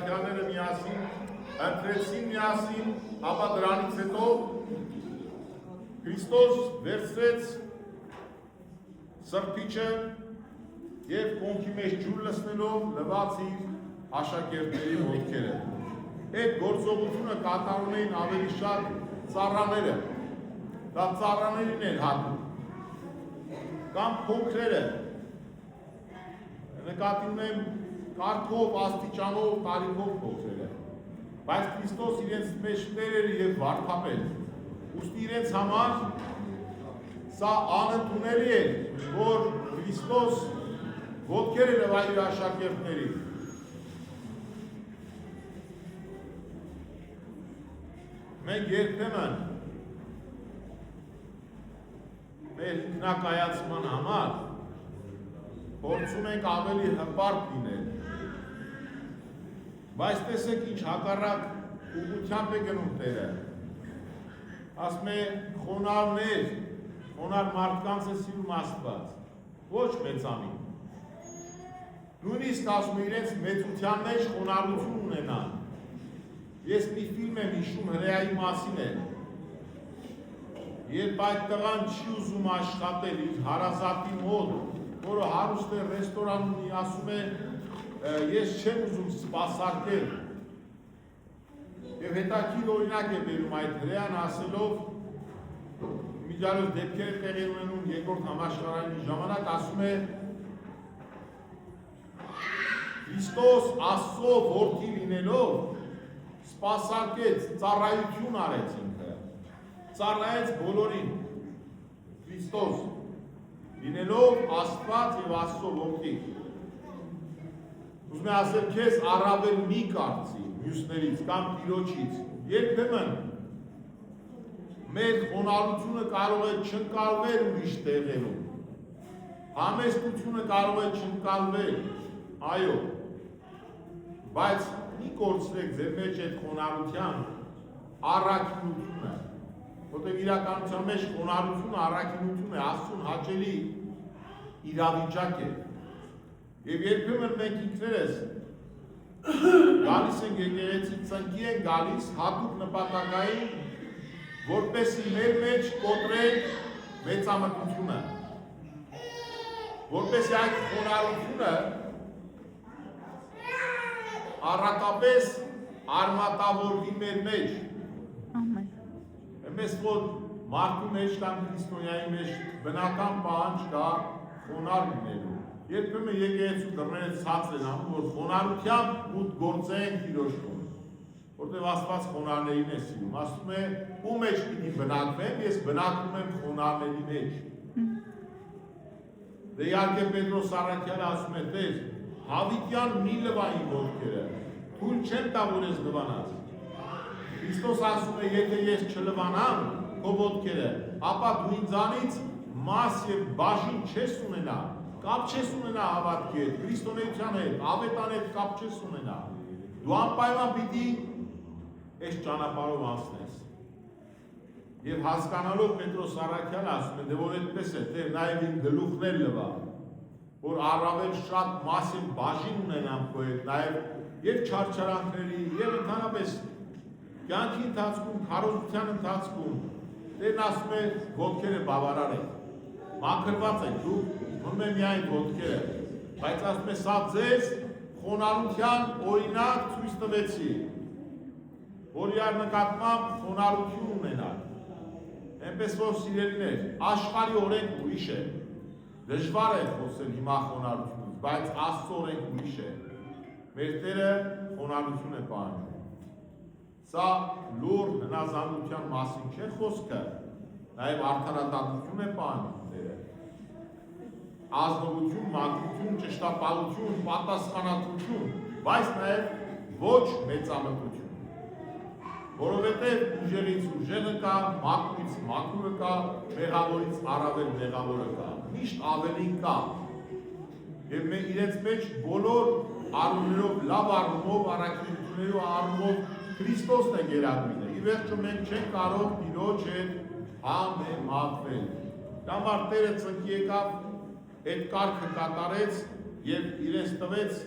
Քյաները միասին, ընտրեցին միասին, ապա դրանից հետո Քրիստոս վերցրեց սրբիչը և կոնքի մեջ ջուր լցնելով լվաց իր աշակերտների ոտքերը։ Այդ գործողությունը կատարում էին ավելի շատ ծառաները, դա ծառաներին էր հատուկ, կամ փոքրերը, նկատի ունեմ կարգով, աստիճանով, տարիքով փոքրերը, բայց Քրիստոս իրենց մեջ տեր էր և վարդապետ, ուստի իրենց համար սա անընդունելի էր, որ Քրիստոս ոտքերը լվա իր աշակերտների։ Մենք երբեմն մեր ինքնակայացման համար փորձում ենք ավելի հպարտ լինել, բայց տեսեք ինչ հակառակ ուղղությամբ է գնում Տերը, ասում է խոնարհներ, խոնարհ մարդկանց է սիրում Աստված, ոչ մեծամին, նույնիսկ ասում է իրենց մեծության մեջ խոնարհություն ունենան։ Ես մի ֆիլմ եմ հիշում հրեայի մասին է, երբ այդ տղան չի ուզում աշխատել իր հարազատի մոտ, որը հարուստ է ռեստորան ունի, ասում է ես չեմ ուզում սպասարկել և հետաքրքիր օրինակ է բերում այդ հրեան ասելով միջալով դեպքեր տեղի ունենում երկրորդ համաշխարհային ժամանակ, ասում է Քրիստոս Աստծո որդի լինելով սպասարկեց, ծառայություն արեց ինքը, ծառայեց բոլորին, Քրիստոս լինելով Աստված և Աստծո որդի։ Ուզում է ասել քեզ առավել մի կարծի մյուսներից կամ Տիրոջից, երբեմն մեր խոնարհությունը կարող է չընկալվել ուրիշ տեղերում, համեստությունը կարող է չընկալվել, այո, բայց մի կորցրեք ձեր մեջ այդ խոնարհության առաքինությունը, որտեղ իրականության մեջ խոնարհությունը առաքինություն է, Աստծուն հաճելի իրավիճակ է։ Եվ երբեմն մենք ինքներս գալիս ենք եկեղեցի, ծնկի ենք գալիս հատուկ նպատակային, որպեսզի մեր մեջ կոտրենք մեծամտությունը, որպեսզի այդ խոնարհությունը առատապես արմատավորվի մեր մեջ։ Εμείς որ մարդու մեջ կամ քրիստոնյայի մեջ բնական պահանջ կա խոնարհ լինելու։ Երբեմն եկեղեցու դռները ցածր են անում, որ խոնարհությամբ մուտք գործենք Տիրոջ տուն, որտեղ Աստված խոնարհներին է սիրում։ Ասում է՝ ում մեջ պիտի բնակվեմ, ես բնակվում եմ խոնարհների մեջ։ Դե իհարկե Պետրոս առաքյալը ասում է՝ Տեր, հավիտյան մի լվա իմ ոտքերը, թույլ չեմ տա, որ ես լվանաս։ Քրիստոս ասում է՝ եթե ես չլվանամ քո ոտքերը, ապա դու ինձանից մաս և բաժին չես ունենա, կապ չես ունենա հավատքի հետ, քրիստոնեության հետ, ավետան հետ կապ չես ունենա։ Դու անպայման պիտի այս ճանապարհով անցնես։ Եվ հասկանալով Պետրոս առաքյալը ասում է, դե որ այդպես է, Տեր, նաև իմ գլուխն էլ լվա, որ առավել շատ մաս և բաժին ունենամ քո հետ, նաև և չարչարանքների, և ընդհանրապես կյանքի ընթացքում, քարոզության ընթացքում, Տերն ասում է ոտքերը բավարար են, մաքրված եք, դու մնում է միայն ոտքերը, բայց ասում է սա ձեզ խոնարհության օրինակ ցույց տվեցի, որ իր նկատմամբ խոնարհություն ունենալ։ Այնպես որ սիրելիներ, աշխարհի օրենք ուրիշ է, դժվար է խոսել հիմա խոնարհությունից, բայց Աստծո օրենք ուրիշ է։ Մեր Տերը խոնարհություն է պահանջում։ Սա լուր հնազանդության մասին չէ խոսքը, նաև արդարադատություն է պահանջում Տերը։ Ազնվություն, մաքրություն, ճշտապահություն, պատասխանատվություն, բայց նաև ոչ մեծամտություն։ Որովհետև ուժերից ուժեղը կա, մաքրից մաքուրը կա, մեղավորից առավել մեղավորը կա, միշտ ավելին կա։ Եվ մենք իրենց մեջ բոլոր առումներով, լավ առումով, առաքինություններով առումով Քրիստոսն է գերագույնը։ Ի վերջո մենք չենք կարող Տիրոջ հետ համեմատվել։ Դա համար Տերը ծնկի եկավ, այդ կարգը կատարեց և իրենց տվեց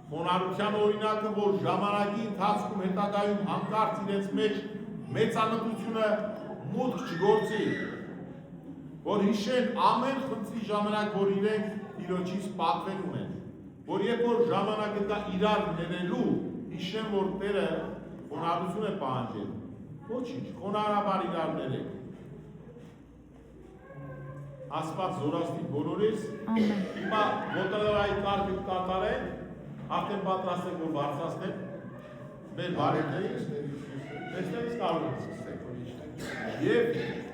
խոնարհության օրինակը, որ ժամանակի ընթացքում հետագայում հանկարծ իրենց մեջ մեծամտությունը մուտք չգործի, որ հիշեն ամեն խնդրի ժամանակ, որ իրենք Տիրոջից պատվելու են, որ երբ որ ժամանակը կա իրար ներելու, հիշեն, որ Տերը խոնարհություն է պահանջել, ոչինչ, խոնարհաբար իրար ներեք։ Աստված զորացնի բոլորիս, հիմա ոտալարայի կարգը կատարեն, արդեն պատրաստ ենք, որ բարձրացնենք մեր բարեկներին, այստեղից կարող ենք սկսենք։ Եվ